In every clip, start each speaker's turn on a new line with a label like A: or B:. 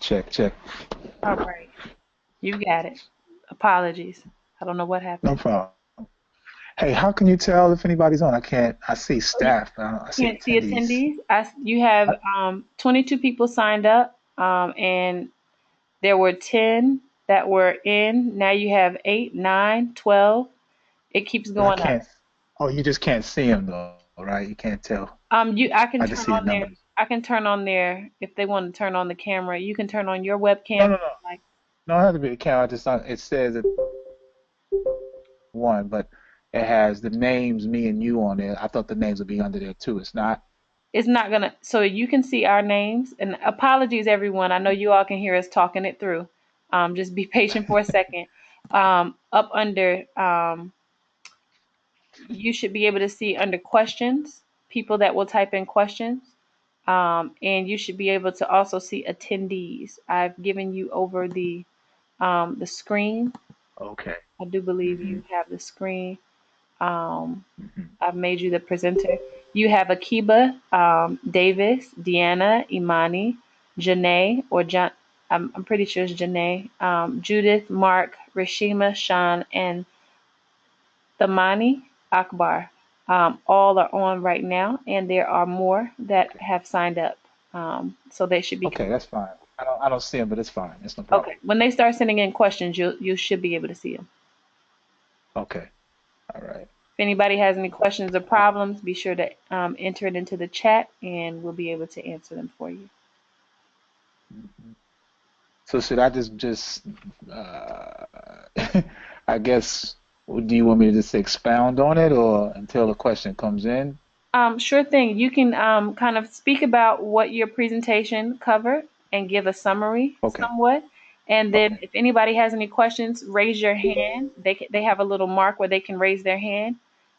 A: Check, check.
B: All right. You got it. Apologies. I don't know what
A: No
B: happened.
A: problem. Hey, how can you tell if anybody's on? I can't. I see
B: Oh, you
A: staff. I see
B: can't see
A: attendees.
B: attendees. You have
A: I,
B: 22 people signed up, and there were 10 that were in. Now you have 8, 9, 12. It keeps
A: but I
B: going up.
A: can't. Oh, you just can't see them though, right? You can't tell.
B: I can
A: I just
B: turn
A: see the
B: on their
A: numbers.
B: I can turn on their if they want to turn on the camera. You can turn on your
A: No,
B: webcam.
A: no, no.
B: Like
A: No, it has to be the camera. I just it says it one, but it has the names, me and you on there. I thought the names would be under there too. It's not.
B: it's not gonna. So you can see our names. And apologies, everyone. I know you all can hear us talking it through. Just be patient for a second. Up under you should be able to see under questions, people that will type in questions. And you should be able to also see attendees. I've given you over the screen.
A: Okay.
B: I do believe
A: Hmm.
B: you have the screen. Um,
A: Hmm.
B: I've made you the presenter. You have Akiba, Davis, Deanna, Imani, Janae, or John. I'm pretty sure it's Janae, Judith, Mark, Rashima, Sean, and Thamani Akbar. All are on right now, and there are more that
A: Okay.
B: have signed up. So they should be
A: Okay,
B: coming.
A: that's fine. I don't see them, but it's fine. It's no problem.
B: Okay. When they start sending in questions, you should be able to see them.
A: Okay. All right.
B: If anybody has any questions or problems, be sure to enter it into the chat, and we'll be able to answer them for you.
A: Mhm. So should I just uh, I guess, do you want me to just expound on it or until the question comes in?
B: Sure thing. You can kind of speak about what your presentation covered and give a summary
A: Okay.
B: somewhat. And then
A: Okay.
B: if anybody has any questions, raise your hand. They have a little mark where they can raise their hand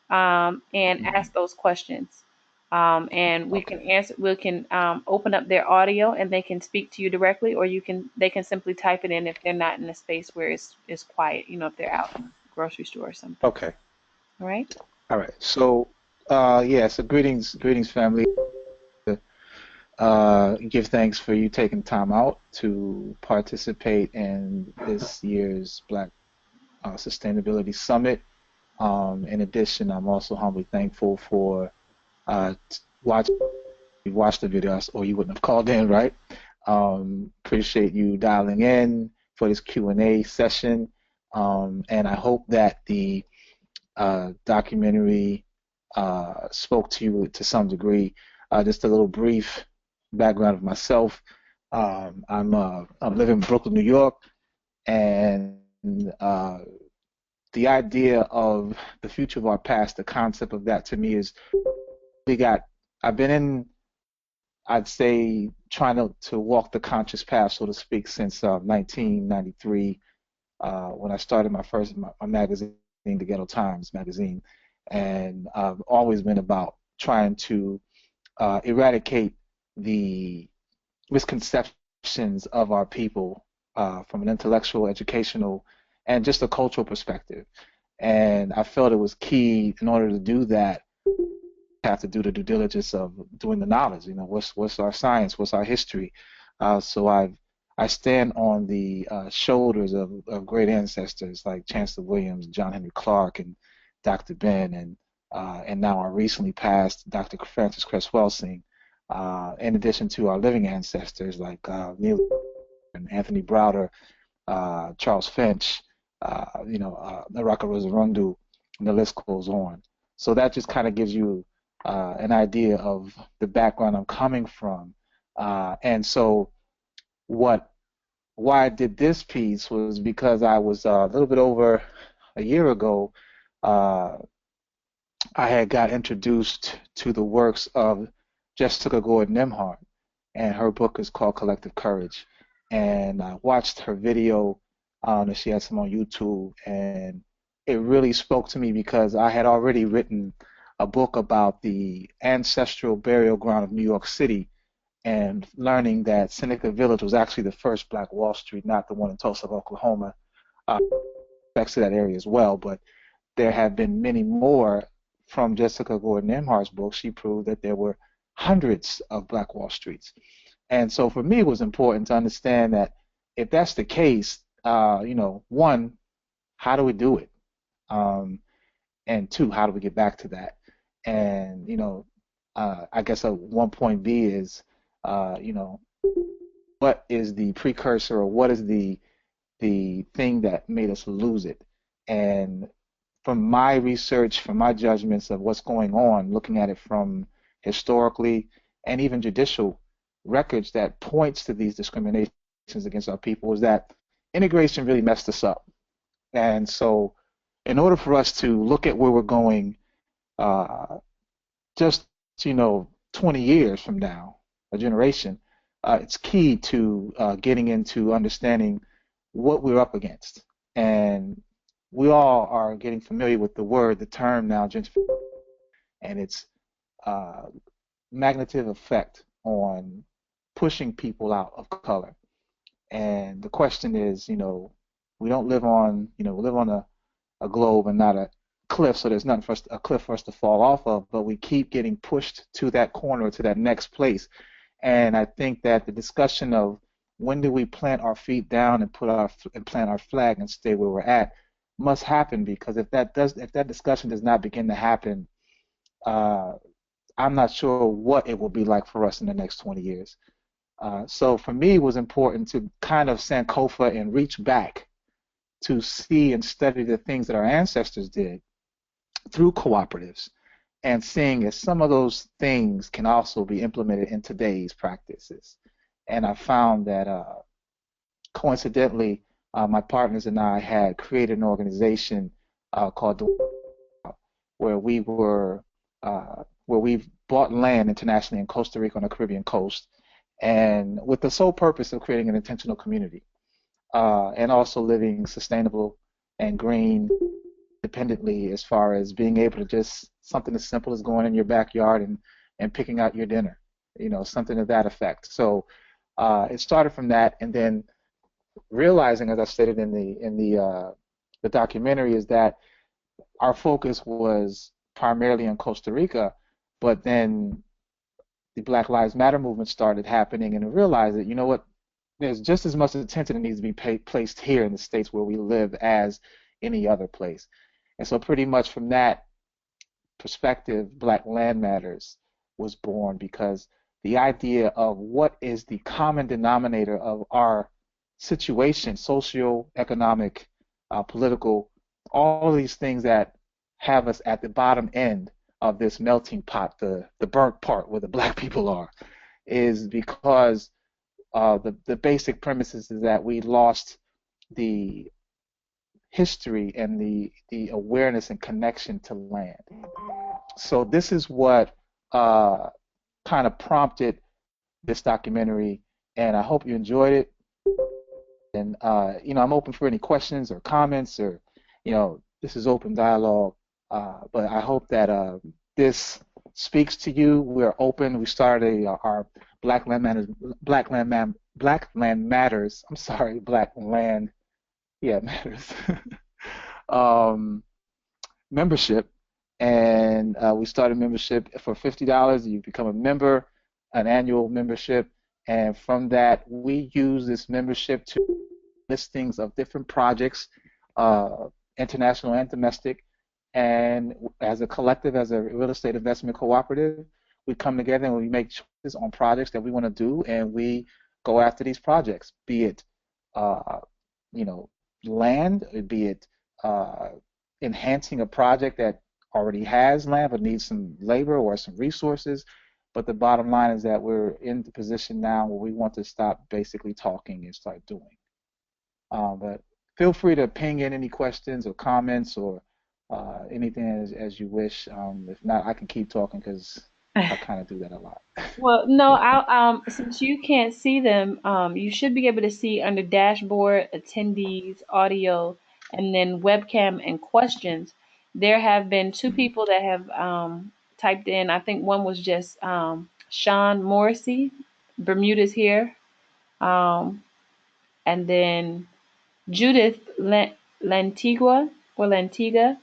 B: and
A: Hmm.
B: ask those questions. And we can
A: Okay.
B: answer. We can open up their audio and they can speak to you directly, or they can simply type it in if they're not in a space where it's quiet. You know, if they're out in the grocery store or something.
A: Okay.
B: All right.
A: All right. So yeah, so greetings family. Give thanks for you taking time out to participate in this year's Black Sustainability Summit. In addition, I'm also humbly thankful for watching you watched the videos or you wouldn't have called in, right? Appreciate you dialing in for this Q&A session. And I hope that the documentary spoke to you to some degree. Just a little brief background of myself. I'm living in Brooklyn, New York, and uh, the idea of the future of our past, the concept of that to me is we got. I've been in, I'd say, trying to walk the conscious path, so to speak, since 1993 when I started my magazine, the Ghetto Times magazine, and I've always been about trying to eradicate the misconceptions of our people from an intellectual, educational, and just a cultural perspective. And I felt it was key in order to do that, have to do the due diligence of doing the knowledge. You know, what's our science, what's our history. So I stand on the shoulders of great ancestors like Chancellor Williams, John Henry Clark, and Dr. Ben, and now our recently passed Dr. Francis Cress Welsing. In addition to our living ancestors like Neil and Anthony Browder, Charles Finch, Naraka Rosarundu, and the list goes on. So that just kind of gives you an idea of the background I'm coming from. And so what why I did this piece was because I was a little bit over a year ago, uh, I had got introduced to the works of Jessica Gordon Nimhart, and her book is called Collective Courage. And I watched her video that she had some on YouTube, and it really spoke to me because I had already written a book about the ancestral burial ground of New York City and learning that Seneca Village was actually the first Black Wall Street, not the one in Tulsa, Oklahoma. Affects to that area as well, but there have been many more from Jessica Gordon Imhart's book, she proved that there were hundreds of Black Wall Streets. And so for me, it was important to understand that if that's the case, one, how do we do it? Um, and two, how do we get back to that? And I guess a one point B is, what is the precursor or what is the thing that made us lose it? And from my research, from my judgments of what's going on, looking at it from historically and even judicial records that points to these discriminations against our people, is that integration really messed us up. And so, in order for us to look at where we're going, uh, just 20 years from now, a generation, it's key to getting into understanding what we're up against. And we all are getting familiar with the term now, gentrification, and its uh, magnetic effect on pushing people out of color. And the question is, we don't live on, we live on a globe and not a cliff, so there's nothing for us, a cliff for us to fall off of, but we keep getting pushed to that corner, to that next place. And I think that the discussion of when do we plant our feet down and plant our flag and stay where we're at must happen, because if that discussion does not begin to happen, uh, I'm not sure what it will be like for us in the next 20 years. So for me, it was important to kind of Sankofa and reach back to see and study the things that our ancestors did through cooperatives, and seeing if some of those things can also be implemented in today's practices. And I found that coincidentally, my partners and I had created an organization called where we were where we've bought land internationally in Costa Rica on the Caribbean coast, and with the sole purpose of creating an intentional community, and also living sustainable and green independently, as far as being able to just something as simple as going in your backyard and picking out your dinner, something to that effect. So it started from that, and then realizing, as I stated in the documentary, is that our focus was primarily in Costa Rica, but then the Black Lives Matter movement started happening, and I realized that, what, there's just as much attention that needs to be placed here in the states where we live as any other place. And so pretty much from that perspective, Black Land Matters was born, because the idea of what is the common denominator of our situation, social, economic, political, all of these things that have us at the bottom end of this melting pot, the burnt part where the black people are, is because the basic premises is that we lost the history and the awareness and connection to land. So this is what uh, kind of prompted this documentary, and I hope you enjoyed it. And I'm open for any questions or comments, or this is open dialogue. But I hope that this speaks to you. We're open. We started our Black Land Matters, Black Land Matters. I'm sorry, Black Land, yeah, Matters. um, Membership, and we started membership for $50. You become a member, an annual membership, and from that we use this membership to listings of different projects, uh, international and domestic, and as a collective, as a real estate investment cooperative, we come together and we make choices on projects that we want to do, and we go after these projects, be it uh, you know land, be it uh, enhancing a project that already has land but needs some labor or some resources. But the bottom line is that we're in the position now where we want to stop basically talking and start doing. But feel free to ping in any questions or comments, or anything as you wish. If not, I can keep talking because I kind of do that a lot.
B: Well, no, since you can't see them, you should be able to see under dashboard, attendees, audio, and then webcam and questions. There have been two people that have typed in. I think one was just Sean Morrissey, Bermuda's here, um, and then Judith Lantigua or Lantiga.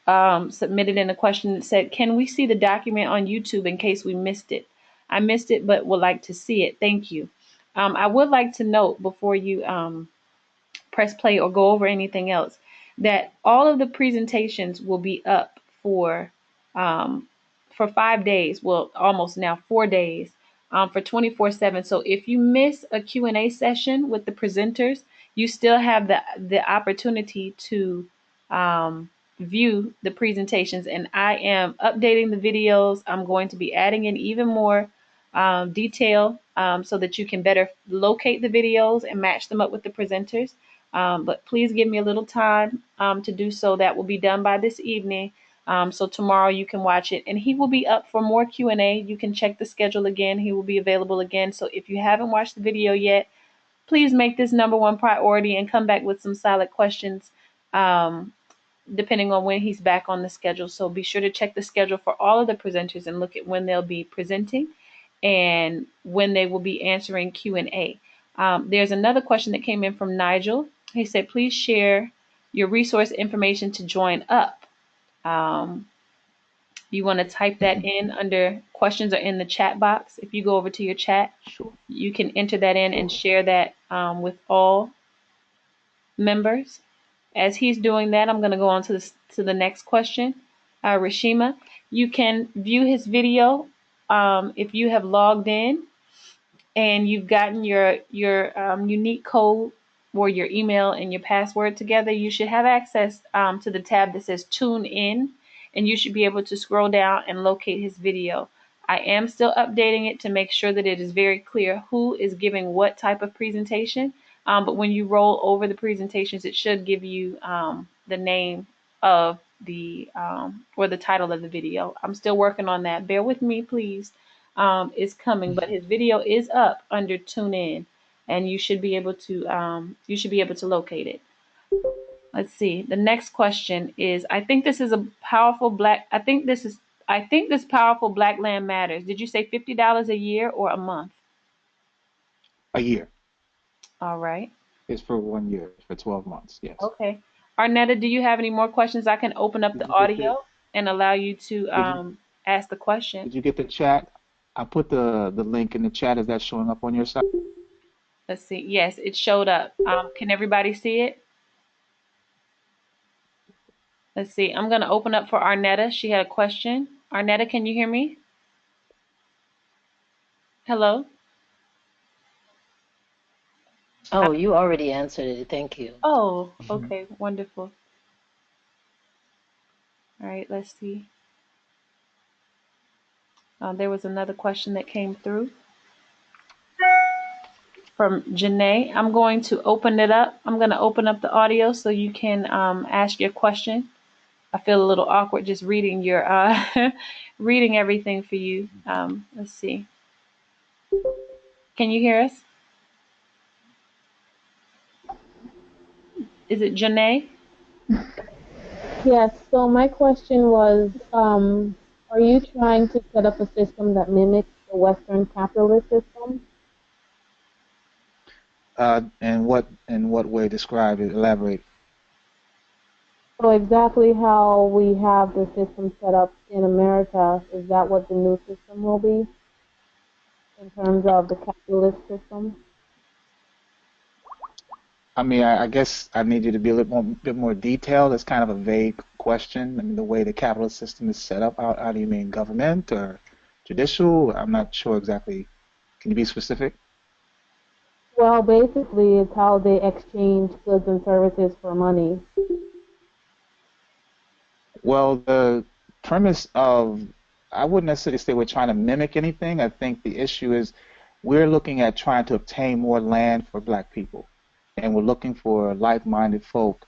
B: submitted in a question that said, "Can we see the document on YouTube in case we missed it? I missed it, but would like to see it. Thank you." I would like to note before you press play or go over anything else that all of the presentations will be up um, for 5 days, well, almost now 4 days, for 24/7. So if you miss a Q&A session with the presenters, you still have the opportunity to um, view the presentations. And I am updating the videos. I'm going to be adding in even more detail so that you can better locate the videos and match them up with the presenters. But please give me a little time to do so. That will be done by this evening. So tomorrow you can watch it, and he will be up for more Q&A. You can check the schedule again. He will be available again. So if you haven't watched the video yet, please make this number one priority and come back with some solid questions. Um, Depending on when he's back on the schedule. So be sure to check the schedule for all of the presenters and look at when they'll be presenting and when they will be answering Q&A. There's another question that came in from Nigel. He said, please share your resource information to join up. Um, you want to type that
A: Mhm.
B: in under questions or in the chat box. If you go over to your chat,
A: Sure,
B: you can enter that in and
A: sure.
B: share that with all members. As he's doing that, I'm going to go on to the next question. Rashima, you can view his video if you have logged in and you've gotten your unique code or your email and your password together. You should have access to the tab that says Tune In, and you should be able to scroll down and locate his video. I am still updating it to make sure that it is very clear who is giving what type of presentation. But when you roll over the presentations, it should give you the name of the or the title of the video. I'm still working on that. Bear with me, please. Is coming, but his video is up under Tune In, and you should be able to locate it. Let's see. The next question is, I think this is a powerful black. I think this powerful Black Land Matters. Did you say $50 a year or a month?
A: A year
B: All right.
A: is for 1 year, for 12 months. Yes.
B: Okay. Arnetta, do you have any more questions? I can open up
A: Did
B: the
A: you get the
B: audio and allow you to
A: did you
B: ask the question.
A: did you get the chat? I put the link in the chat. Is that showing up on your side?
B: Let's see. Yes, it showed up. Can everybody see it? Let's see. I'm going to open up for Arnetta. She had a question. Arnetta, can you hear me? Hello? Uh,
C: Oh, you already answered it. Thank you.
B: oh,
A: Mhm.
B: okay. Wonderful. All right, let's see. There was another question that came through from Janae. I'm going to open it up. I'm going to open up the audio so you can ask your question. I feel a little awkward just reading your reading everything for you. Let's see. Can you hear us? Is it Janae?
D: Yes, so my question was, are you trying to set up a system that mimics the Western capitalist system?
A: In what way? Describe it. Elaborate.
D: So exactly how we have the system set up in America, is that what the new system will be in terms of the capitalist system?
A: I mean, I guess I need you to be a little more, bit more detailed. It's kind of a vague question. I mean, the way the capitalist system is set up, how do you mean government or judicial? I'm not sure exactly. Can you be specific?
D: Well, basically, it's how they exchange goods and services for money.
A: Well, the premise of, I wouldn't necessarily say we're trying to mimic anything. I think the issue is we're looking at trying to obtain more land for Black people. And we're looking for like-minded folk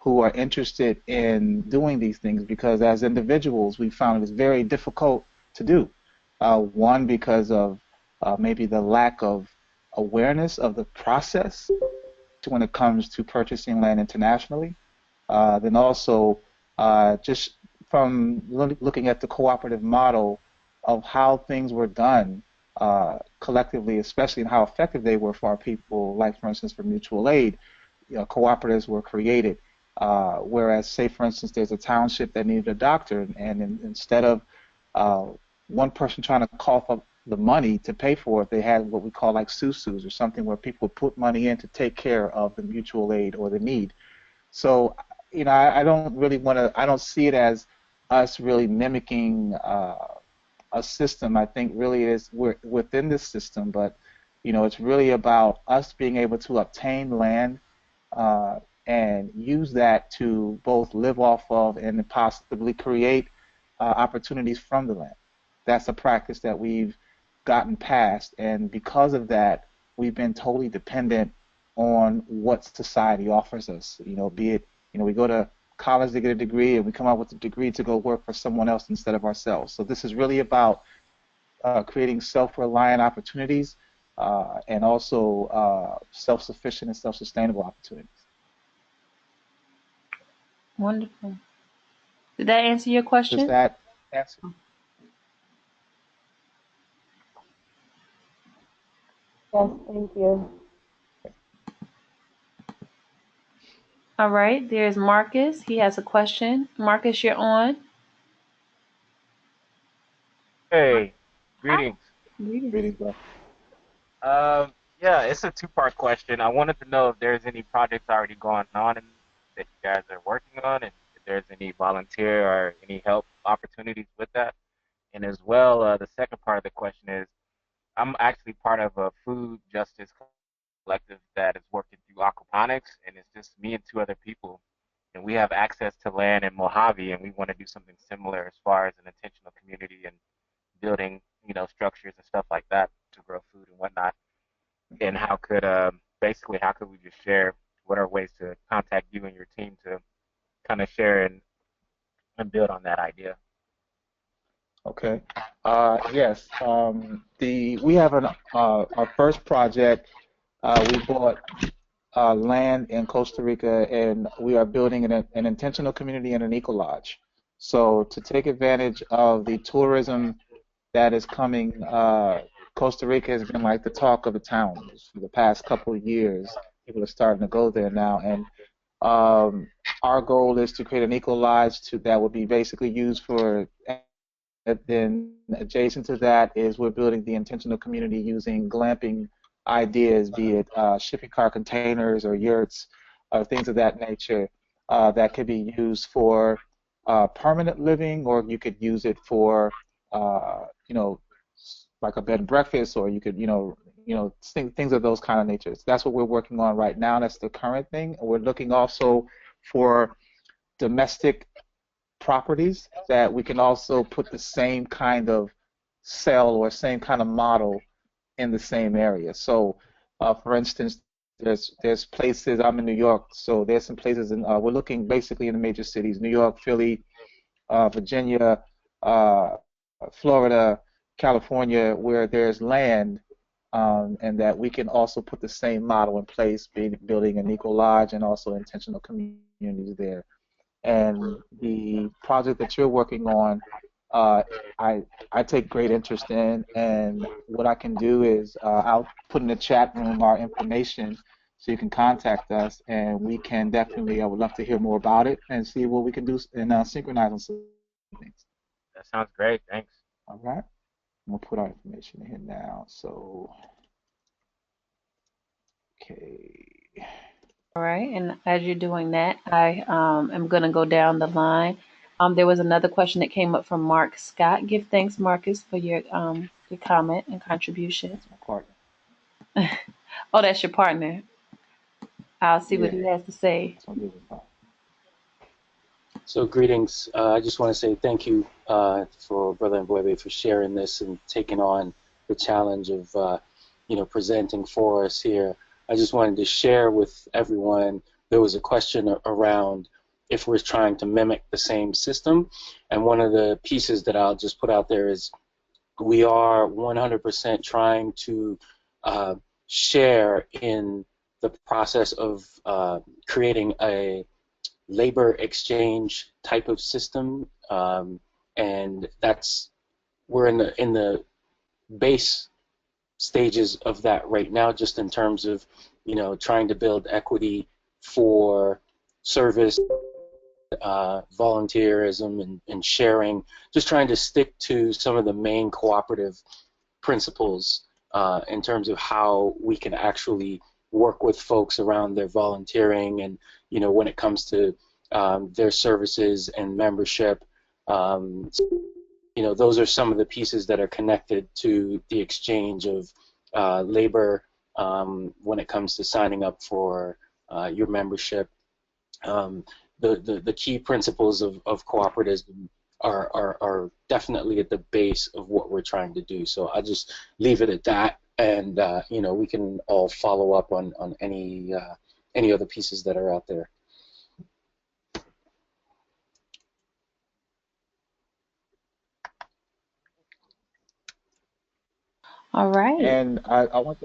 A: who are interested in doing these things because as individuals, we found it was very difficult to do. One, because of maybe the lack of awareness of the process when it comes to purchasing land internationally. Then also just from looking at the cooperative model of how things were done collectively, especially and how effective they were for our people, like for instance for mutual aid, you know, cooperatives were created. Whereas, say for instance, there's a township that needed a doctor, and instead of uh, one person trying to cough up the money to pay for it, they had what we call like susus or something where people put money in to take care of the mutual aid or the need. So, I don't really want to. I don't see it as us really mimicking a system. I think really it is we're within this system, but it's really about us being able to obtain land and use that to both live off of and possibly create opportunities from the land. That's a practice that we've gotten past, and because of that, we've been totally dependent on what society offers us. Be it we go to college to get a degree, and we come out with a degree to go work for someone else instead of ourselves. So this is really about creating self-reliant opportunities and also self-sufficient and self-sustainable opportunities.
B: Wonderful. Did that answer your
A: Does
B: question?
A: that answer?
D: Yes, thank you.
B: All right. There's Marcus. He has a question. Marcus, you're on.
E: Hey,
B: Hi.
E: greetings.
B: Greetings.
A: Greetings, bro.
E: Yeah, it's a two-part question. I wanted to know if there's any projects already going on and that you guys are working on, and if there's any volunteer or any help opportunities with that. And as well, the second part of the question is, I'm actually part of a food justice collective that is working through aquaponics, and it's just me and two other people, and we have access to land in Mojave, and we want to do something similar as far as an intentional community and building, structures and stuff like that to grow food and whatnot. And how could basically how could we just share what are ways to contact you and your team to kind of share and build on that idea?
A: Okay. Yes. The we have our first project. We bought land in Costa Rica, and we are building an intentional community and an eco lodge. So to take advantage of the tourism that is coming, Costa Rica has been like the talk of the town for the past couple of years. People are starting to go there now, and um, our goal is to create an eco lodge that will be basically used for. And then adjacent to that is we're building the intentional community using glamping ideas, be it shipping car containers or yurts or things of that nature that could be used for permanent living, or you could use it for, you know, like a bed and breakfast, or you could, things of those kind of natures. That's what we're working on right now. That's the current thing. We're looking also for domestic properties that we can also put the same kind of cell or same kind of model in the same area. So, for instance, there's places. I'm in New York, so there's some places we're looking basically in the major cities: New York, Philly, Virginia, uh, Florida, California, where there's land, and that we can also put the same model in place, building an eco lodge and also intentional communities there. And the project that you're working on, uh, I I take great interest in, and what I can do is I'll put in the chat room our information so you can contact us, and we can definitely. I would love to hear more about it and see what we can do and synchronize on some things.
E: That sounds great. Thanks.
A: All right, I'm gonna put our information in here now. So, okay.
B: All right. And as you're doing that, I am going to go down the line. There was another question that came up from Mark Scott. Give thanks, Marcus, for your comment and contribution.
A: That's my partner.
B: Oh, that's your partner. I'll see what
A: Yeah,
B: he has to say.
A: that's my business partner.
F: So greetings. I just want to say thank you for Brother Mbwebe for sharing this and taking on the challenge of presenting for us here. I just wanted to share with everyone. There was a question around if we're trying to mimic the same system, and one of the pieces that I'll just put out there is we are 100% trying to uh, share in the process of creating a labor exchange type of system, and that's we're in the base stages of that right now, just in terms of trying to build equity for service, volunteerism, and sharing, just trying to stick to some of the main cooperative principles in terms of how we can actually work with folks around their volunteering and, when it comes to their services and membership. Um, those are some of the pieces that are connected to the exchange of labor when it comes to signing up for your membership. Um, the key principles of cooperativism are definitely at the base of what we're trying to do. So I'll just leave it at that, and we can all follow up on any other pieces that are out there.
B: All right.
A: And I want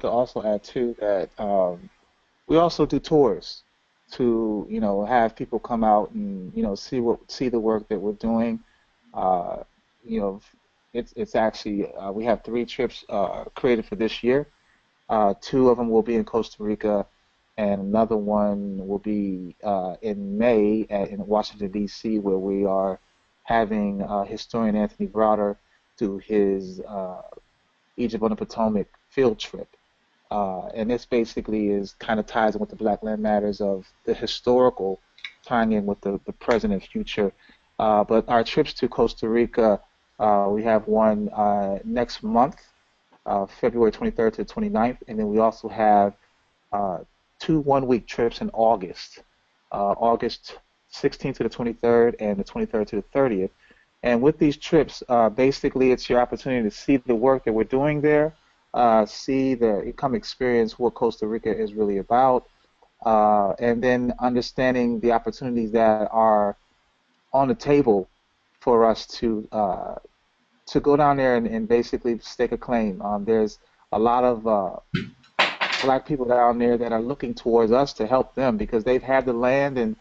A: to also add too that we also do tours to, have people come out and, see the work that we're doing. Uh, you know, it's actually we have three trips created for this year. Two of them will be in Costa Rica, and another one will be in May in Washington, D.C., where we are having historian Anthony Browder do his Egypt on the Potomac field trip. And this basically is kind of ties in with the Black Land Matters of the historical, tying in with the present and future. But our trips to Costa Rica, we have one next month, February 23rd to 29th, and then we also have uh, two one-week trips in August, August 16th to the 23rd and the 23rd to the 30th. And with these trips, basically it's your opportunity to see the work that we're doing there, come experience what Costa Rica is really about, and then understanding the opportunities that are on the table for us to go down there and basically stake a claim. There's a lot of black people down there that are looking towards us to help them because they've had the land and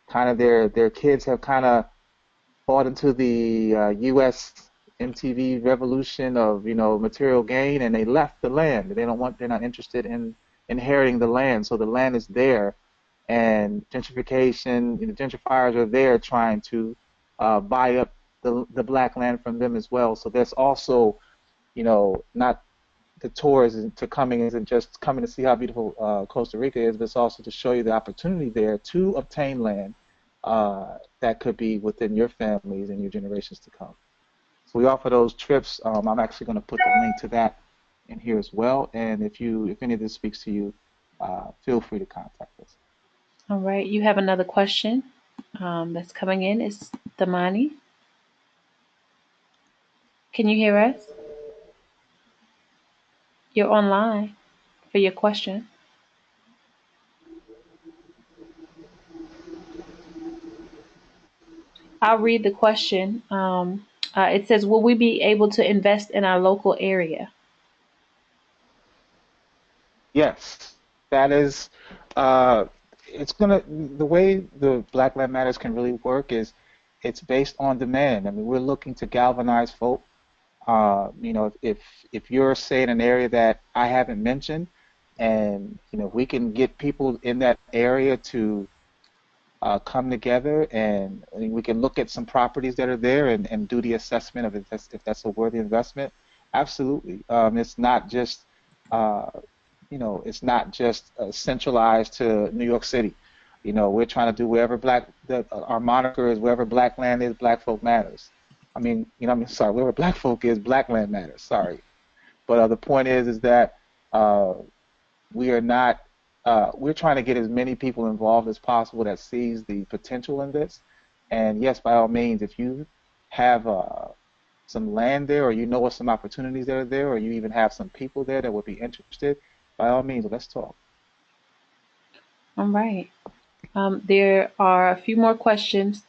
A: kind of their kids have kind of bought into the U.S. MTV revolution of material gain, and they left the land. They're not interested in inheriting the land. So the land is there, and gentrification, gentrifiers are there trying to buy up the black land from them as well. So there's also, not the tours to coming isn't just coming to see how beautiful Costa Rica is, but it's also to show you the opportunity there to obtain land that could be within your families and your generations to come. So we offer those trips. I'm actually going to put the link to that in here as well. And if any of this speaks to you, feel free to contact us.
B: All right. You have another question that's coming in. It's Damani. Can you hear us? You're online for your question. I'll read the question. It says, will we be able to invest in our local area?
A: Yes, that is. Uh, it's gonna the way the Black Land Matters can really work is it's based on demand. I mean, we're looking to galvanize folk. If you're say in an area that I haven't mentioned, and we can get people in that area to come together, and I mean, we can look at some properties that are there and do the assessment of if that's a worthy investment. Absolutely. Uh, it's not just centralized to New York City. We're trying to do wherever our moniker is wherever black land is, black folk matters. Sorry, wherever black folk is, black land matters. Sorry, but the point is that uh, we are not. We're trying to get as many people involved as possible that sees the potential in this. And yes, by all means, if you have some land there, or you know of some opportunities that are there, or you even have some people there that would be interested, by all means, let's talk.
B: All right. There are a few more questions.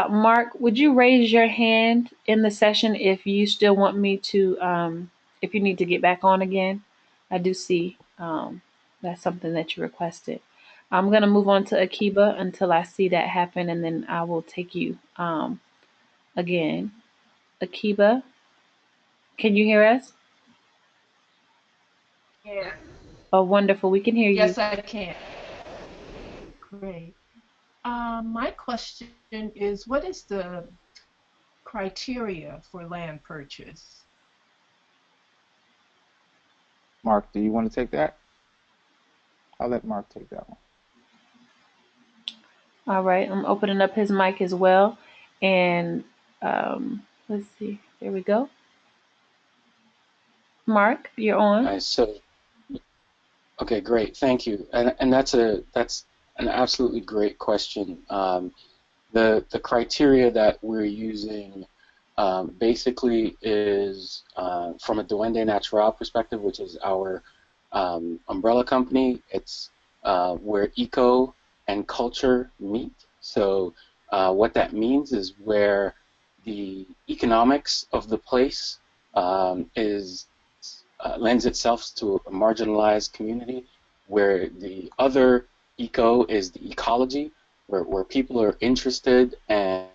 B: Mark, would you raise your hand in the session if you still want me to, if you need to get back on again? I do see that's something that you requested. I'm going to move on to Akiba until I see that happen, and then I will take you again. Akiba, can you hear us?
G: Yeah.
B: Oh, wonderful. We can hear you.
G: Yes, I can. Great. My question is, what is the criteria for land purchase?
A: Mark, do you want to take that? I'll let Mark take that one.
B: All right, I'm opening up his mic as well. And let's see. There we go. Mark, you're on.
F: So, okay, great, thank you. And that's an absolutely great question. The criteria that we're using basically is from a Duende Natural perspective, which is our umbrella company. It's where eco and culture meet. So what that means is where the economics of the place is lends itself to a marginalized community, where the other eco is the ecology, where people are interested and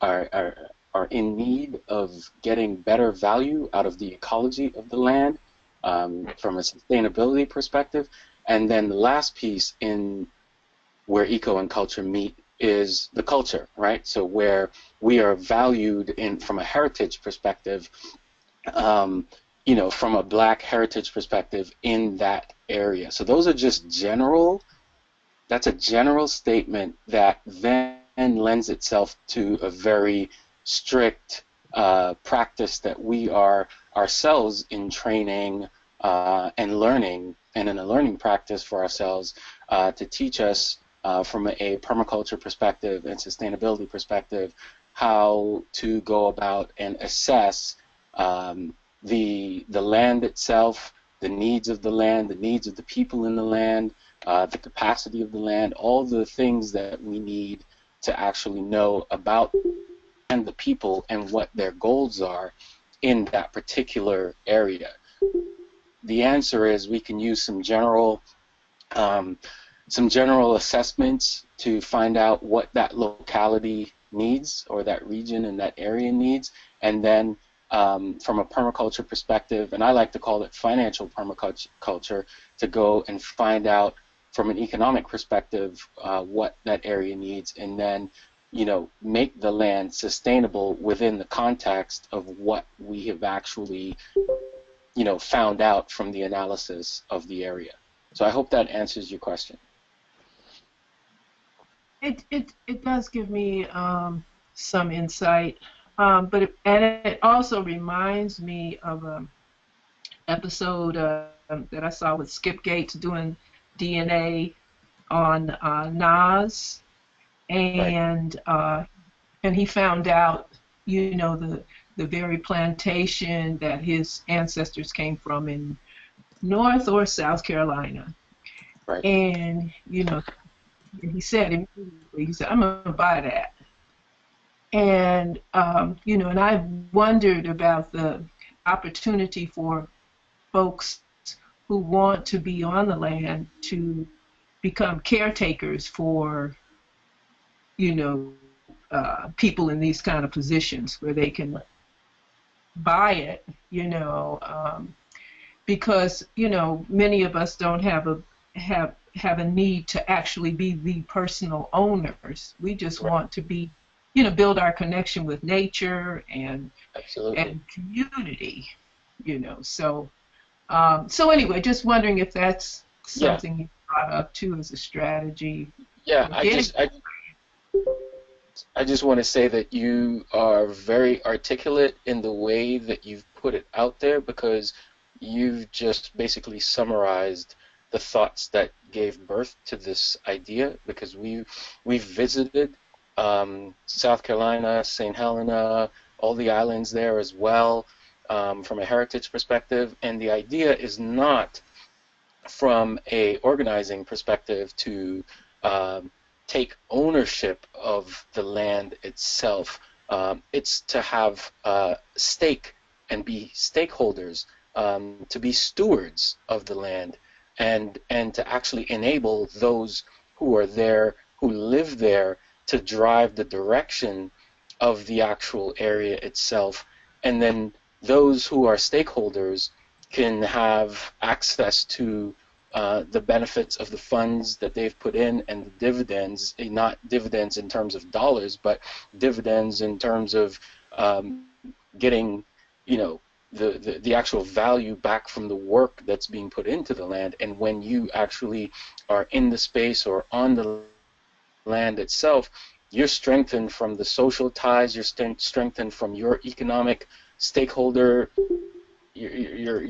F: are, are, are in need of getting better value out of the ecology of the land from a sustainability perspective. And then the last piece in where eco and culture meet is the culture, right? So where we are valued in from a heritage perspective, from a Black heritage perspective in that area. So those are just general. That's a general statement that then lends itself to a very strict practice that we are ourselves in training and learning, and in a learning practice for ourselves to teach us from a permaculture perspective and sustainability perspective how to go about and assess the land itself, the needs of the land, the needs of the people in the land, the capacity of the land, all the things that we need to actually know about and the people and what their goals are in that particular area. The answer is we can use some general assessments to find out what that locality needs or that region and that area needs, and then from a permaculture perspective, and I like to call it financial permaculture, to go and find out from an economic perspective what that area needs, and then make the land sustainable within the context of what we have actually found out from the analysis of the area. So I hope that answers your question.
G: It does give me some insight, and it also reminds me of an episode that I saw with Skip Gates doing DNA on Nas,
F: Right.
G: And he found out, the very plantation that his ancestors came from in North or South Carolina,
F: Right.
G: and he said immediately, he said, "I'm gonna buy that." And and I wondered about the opportunity for folks who want to be on the land to become caretakers for people in these kind of positions where they can buy it, because many of us don't have a need to actually be the personal owners. We just
F: Right.
G: want to be, build our connection with nature and
F: Absolutely.
G: community, So anyway, just wondering if that's
F: Yeah.
G: something you brought up too as a strategy
F: Yeah.
G: for getting.
F: I just want to say that you are very articulate in the way that you've put it out there, because you've just basically summarized the thoughts that gave birth to this idea, because we've visited South Carolina, St. Helena, all the islands there as well, from a heritage perspective, and the idea is not from a organizing perspective to um, take ownership of the land itself. It's to have stake and be stakeholders, to be stewards of the land, and to actually enable those who are there, who live there, to drive the direction of the actual area itself, and then those who are stakeholders can have access to the benefits of the funds that they've put in and the dividends, not dividends in terms of dollars, but dividends in terms of getting, you know, the actual value back from the work that's being put into the land. And when you actually are in the space or on the land itself, you're strengthened from the social ties, you're strengthened from your economic stakeholder, your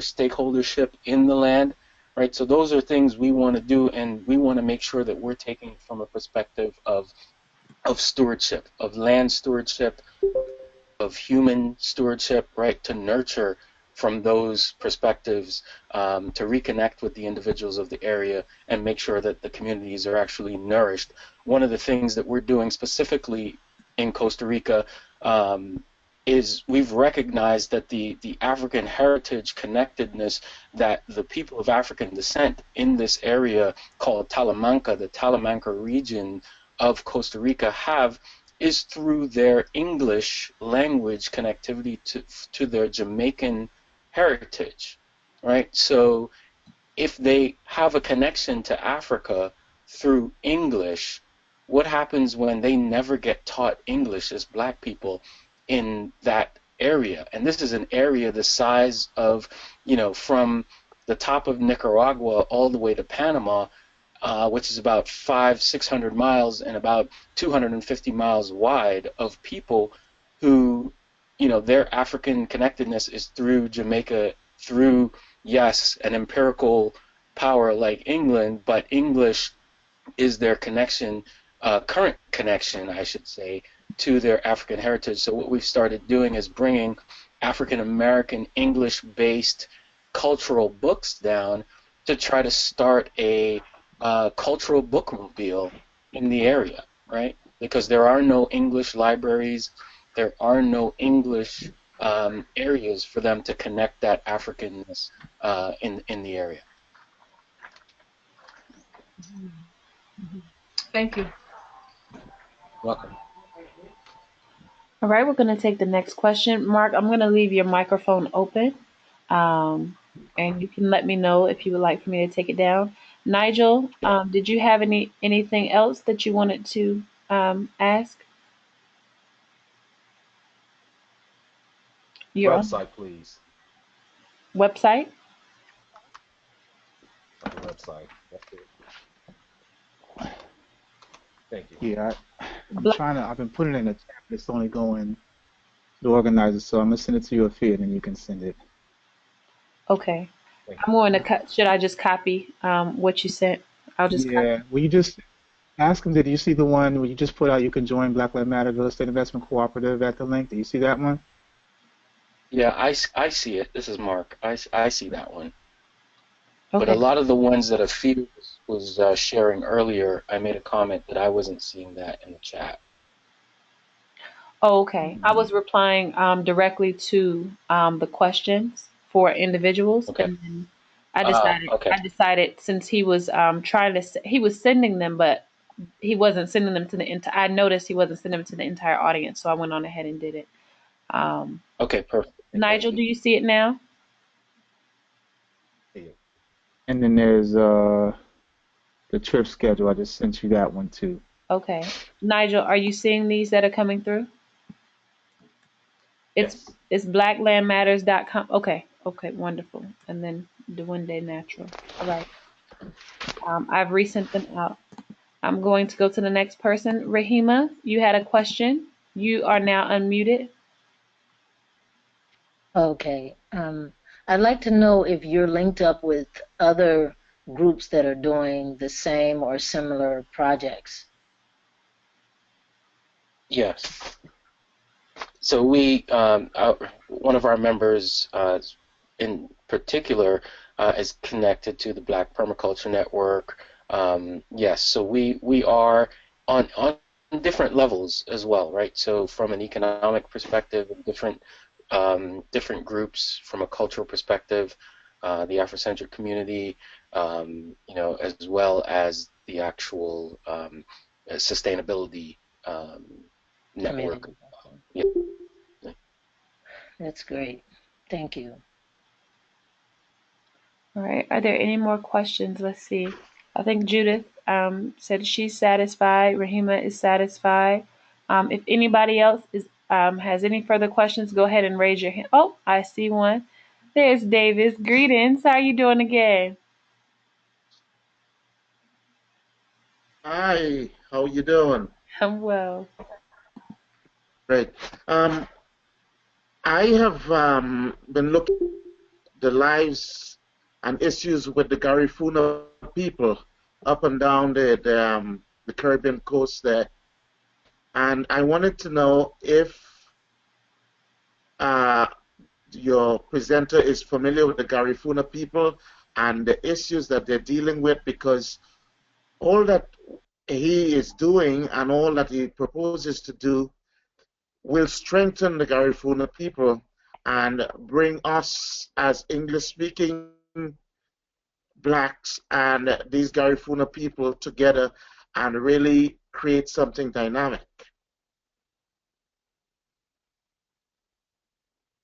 F: stakeholdership in the land, right? So those are things we want to do, and we want to make sure that we're taking it from a perspective of stewardship, of land stewardship, of human stewardship, right, to nurture from those perspectives, to reconnect with the individuals of the area and make sure that the communities are actually nourished. One of the things that we're doing specifically in Costa Rica is we've recognized that the African heritage connectedness that the people of African descent in this area called Talamanca, the Talamanca region of Costa Rica, have is through their English language connectivity to their Jamaican heritage, right? So if they have a connection to Africa through English, what happens when they never get taught English as black people in that area? And this is an area the size of, you know, from the top of Nicaragua all the way to Panama, which is about 600 miles and about 250 miles wide, of people who, you know, their African connectedness is through Jamaica, through, yes, an empirical power like England, but English is their connection, current connection, I should say, to their African heritage. So what we've started doing is bringing African American English-based cultural books down to try to start a cultural bookmobile in the area, right? Because there are no English libraries, there are no English areas for them to connect that Africanness in the area.
G: Thank you.
F: Welcome.
B: All right, we're going to take the next question. Mark, I'm going to leave your microphone open, and you can let me know if you would like for me to take it down. Nigel,
F: Yeah.
B: did you have anything else that you wanted to ask? You're on
E: Website, please.
B: website.
E: On the website. That's it. Thank you.
A: Yeah, I'm
B: Black.
A: trying to. I've been putting it in the chat, but it's only going to the organizer. So I'm gonna send it to you, Afia, and then you can send it.
B: Okay.
E: Thank
B: I'm going to cut. Should I just copy what you sent? I'll just copy.
A: Yeah. Will you just ask him? Did you see the one where you just put out? You can join Black Lives Matter Real Estate Investment Cooperative at the link. Did you see that one?
F: Yeah, I see it. This is Mark. I see that one. But a
B: Okay.
F: lot of the ones that Afia was sharing earlier, I made a comment that I wasn't seeing that in the chat.
B: Oh, okay. I was replying directly to the questions for individuals,
F: Okay.
B: and then I
F: Okay.
B: decided since he was trying to he was sending them, but he wasn't sending them to the entire. I noticed he wasn't sending them to the entire audience, so I went on ahead and did it. Um,
F: Okay, perfect. Thank
B: Nigel,
F: you.
B: do you see it now?
E: you.
A: And then there's the trip schedule. I just sent you that one too.
B: Okay. Nigel, are you seeing these that are coming through? It's
E: Yes.
B: it's blacklandmatters.com. Okay. Okay, wonderful. And then Duende Natural. All right. I've resent them out. I'm going to go to the next person. Rahima, you had a question. You are now unmuted.
C: Okay. I'd like to know if you're linked up with other groups that are doing the same or similar projects.
F: Yes. So one of our members, in particular, is connected to the Black Permaculture Network. Yes, so we are on different levels as well, right? So from an economic perspective, different groups from a cultural perspective, the Afrocentric community, as well as the actual sustainability network.
C: Community.
F: Yeah.
C: That's great. Thank you.
B: All right. Are there any more questions? Let's see. I think Judith said she's satisfied. Rahima is satisfied. If anybody else is has any further questions, go ahead and raise your hand. Oh, I see one. There's Davis. Greetings. How you doing again?
H: Hi, how you doing?
B: I'm well.
H: Great. Um, I have been looking at the lives and issues with the Garifuna people up and down the Caribbean coast there, and I wanted to know if uh, your presenter is familiar with the Garifuna people and the issues that they're dealing with, because all that he is doing and all that he proposes to do will strengthen the Garifuna people and bring us as English speaking blacks and these Garifuna people together and really create something dynamic.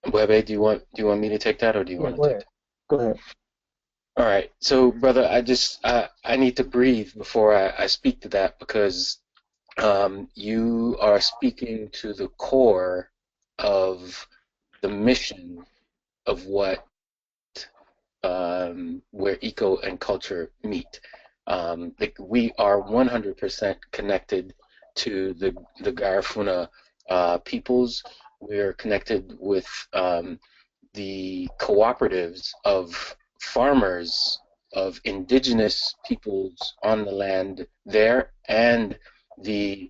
F: Webe, do you want me to take that, or do you
A: Yeah,
F: want
A: go
F: to take
A: ahead. Go ahead.
F: that? All right. So, brother, I need to breathe before I speak to that, because you are speaking to the core of the mission of what where eco and culture meet. Like, we are 100% connected to the Garifuna peoples. We're connected with the cooperatives of farmers, of indigenous peoples on the land there, and the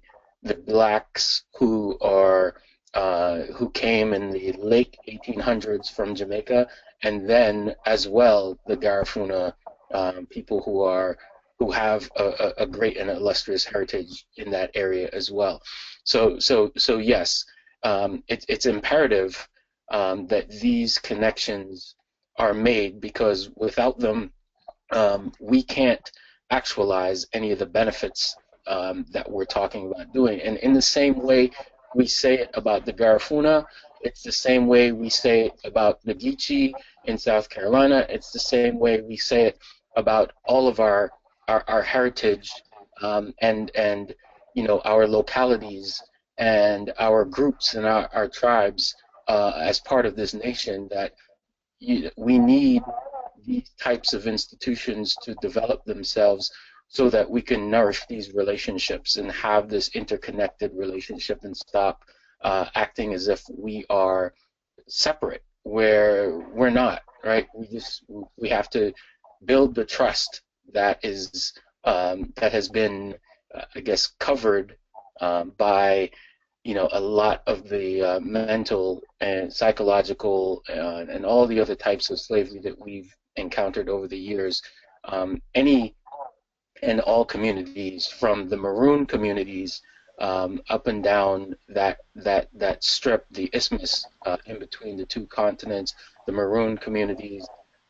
F: blacks who came in the late 1800s from Jamaica, and then as well the Garifuna people who have a great and illustrious heritage in that area as well. So yes, it's imperative that these connections are made, because without them, we can't actualize any of the benefits that we're talking about doing. And in the same way we say it about the Garifuna, it's the same way we say it about the Geechee in South Carolina. It's the same way we say it about all of our heritage, and our localities and our groups and our tribes as part of this nation, that we need these types of institutions to develop themselves so that we can nourish these relationships and have this interconnected relationship, and stop acting as if we are separate, where we're not, right? We have to build the trust that has been, I guess, covered by a lot of the mental and psychological and all the other types of slavery that we've encountered over the years. Any and all communities, from the maroon communities up and down that strip, the isthmus in between the two continents, the maroon communities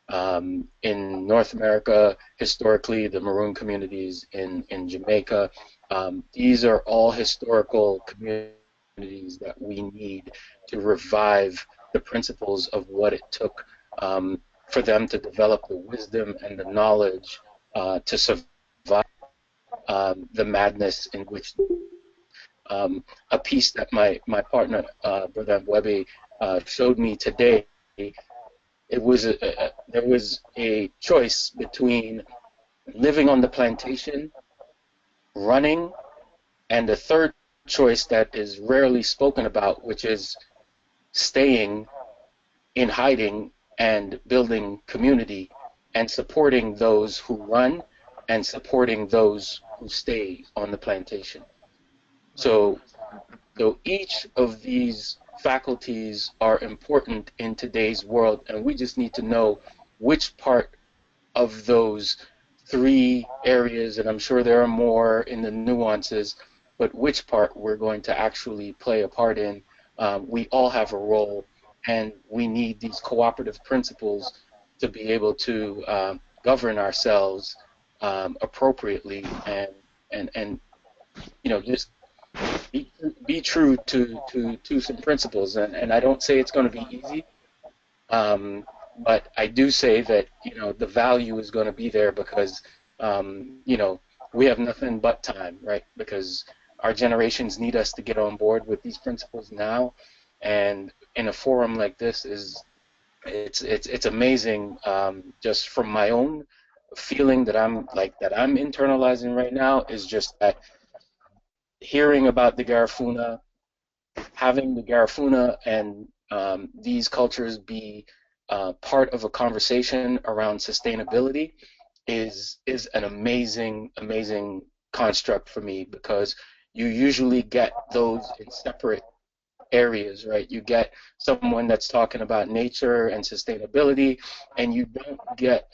F: in North America, historically, the maroon communities in Jamaica. These are all historical communities that we need to revive the principles of what it took for them to develop the wisdom and the knowledge to survive the madness in which a piece that my partner, Brother Webby, showed me today. There was a choice between living on the plantation, running, and the third choice that is rarely spoken about, which is staying in hiding and building community and supporting those who run and supporting those who stay on the plantation. So each of these faculties are important in today's world, and we just need to know which part of those three areas, and I'm sure there are more in the nuances, but which part we're going to actually play a part in. We all have a role, and we need these cooperative principles to be able to govern ourselves appropriately, and just be true to some principles. And I don't say it's going to be easy, but I do say that, the value is going to be there because, we have nothing but time, right? Because our generations need us to get on board with these principles now, and in a forum like this it's amazing. Just from my own feeling that I'm internalizing right now is just that hearing about the Garifuna, having the Garifuna and these cultures be part of a conversation around sustainability is an amazing construct for me, because you usually get those in separate areas, right? You get someone that's talking about nature and sustainability, and you don't get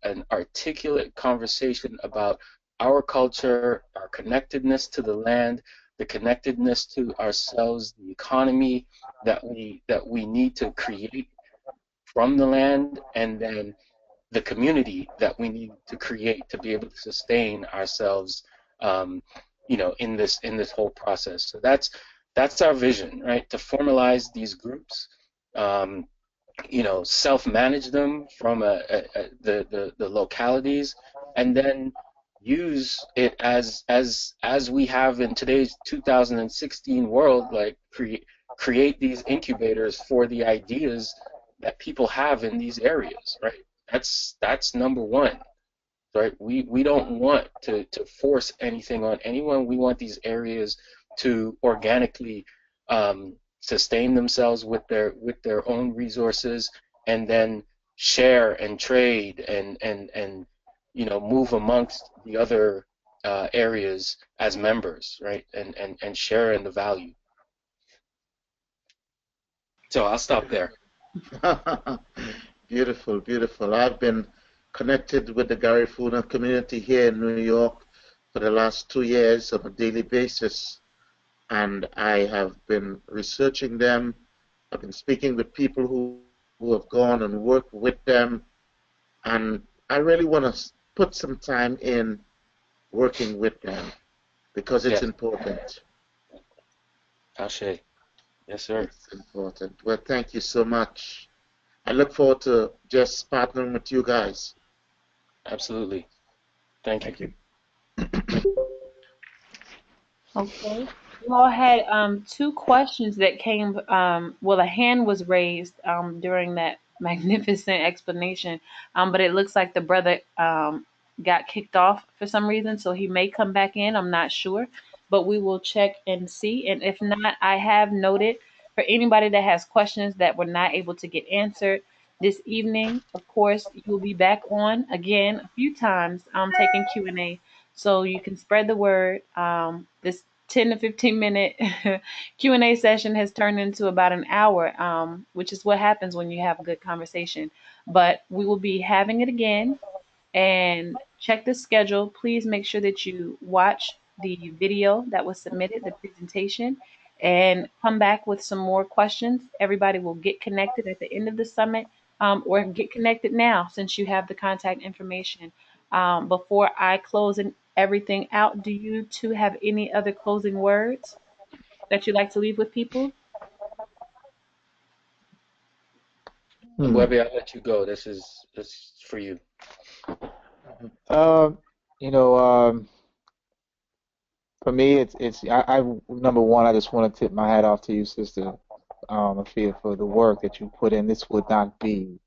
F: an articulate conversation about our culture, our connectedness to the land, the connectedness to ourselves, the economy that we need to create from the land, and then the community that we need to create to be able to sustain ourselves, um, in this whole process. So that's our vision, right? To formalize these groups, um, self-manage them from the localities, and then use it as we have in today's 2016 world, like create these incubators for the ideas that people have in these areas, right? That's number one, right? We don't want to force anything on anyone. We want these areas to organically sustain themselves with their own resources, and then share and trade and move amongst the other areas as members, right? And share in the value. So I'll stop there.
H: Beautiful, beautiful. I've been connected with the Garifuna community here in New York for the last 2 years on a daily basis, and I have been researching them. I've been speaking with people who have gone and worked with them, and I really want to put some time in working with them because it's
F: Yes,
H: important.
F: Ashe. Yes, sir.
H: It's important. Well, thank you so much. I look forward to just partnering with you guys.
F: Absolutely. Thank you.
H: Thank you.
B: Okay. You all had two questions that came. Well, a hand was raised during that magnificent explanation, but it looks like the brother got kicked off for some reason, so he may come back in. I'm not sure, but we will check and see. And if not, I have noted for anybody that has questions that were not able to get answered this evening. Of course, you will be back on again a few times, taking Q&A, so you can spread the word. This 10 to 15 minute Q&A session has turned into about an hour, which is what happens when you have a good conversation. But we will be having it again, and check the schedule. Please make sure that you watch the video that was submitted, the presentation, and come back with some more questions. Everybody will get connected at the end of the summit, or get connected now since you have the contact information. Before I close everything out, do you two have any other closing words that you'd like to leave with people?
F: And
A: Hmm.
F: Webby, I'll let you go. This is for you.
A: Um, you know, for me, I number one, I just want to tip my hat off to you, sister, Afia, for the work that you put in. This would not be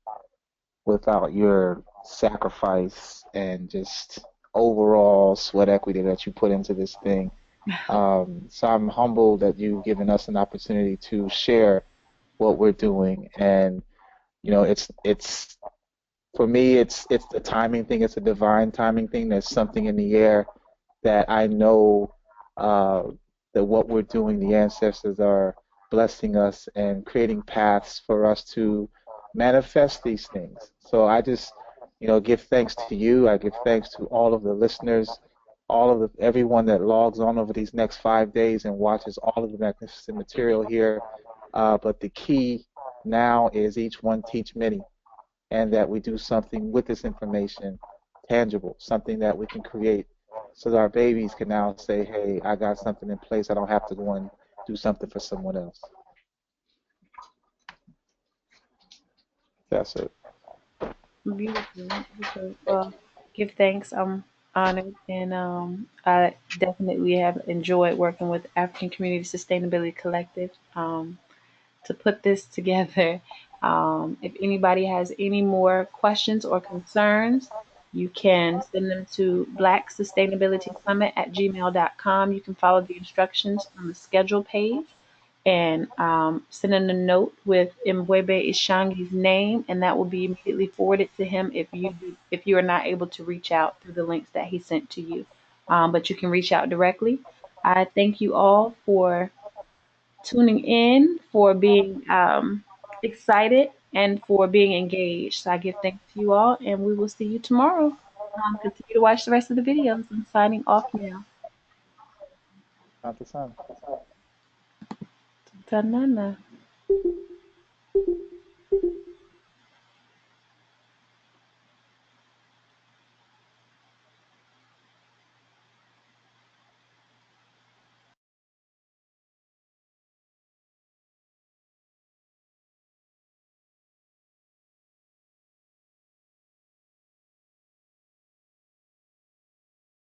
A: without your sacrifice and just overall sweat equity that you put into this thing. So I'm humbled that you've given us an opportunity to share what we're doing, and it's for me, it's the timing thing. It's a divine timing thing. There's something in the air that I know uh, that what we're doing, the ancestors are blessing us and creating paths for us to manifest these things. So I just, give thanks to you. I give thanks to all of the listeners, everyone that logs on over these next 5 days and watches all of the magnificent material here. But the key now is each one teach many, and that we do something with this information tangible, something that we can create so that our babies can now say, hey, I got something in place. I don't have to go and do something for someone else. That's it.
B: Beautiful. Beautiful. Well, give thanks. I'm honored, and I definitely have enjoyed working with African Community Sustainability Collective to put this together. If anybody has any more questions or concerns, you can send them to blacksustainabilitysummit@gmail.com. You can follow the instructions on the schedule page and send in a note with Mbwebe Ishangi's name, and that will be immediately forwarded to him if you are not able to reach out through the links that he sent to you. But you can reach out directly. I thank you all for tuning in, for being excited, and for being engaged. So I give thanks to you all, and we will see you tomorrow. Continue to watch the rest of the videos. I'm signing off now.
A: Not the sun.
B: Ta-na-na.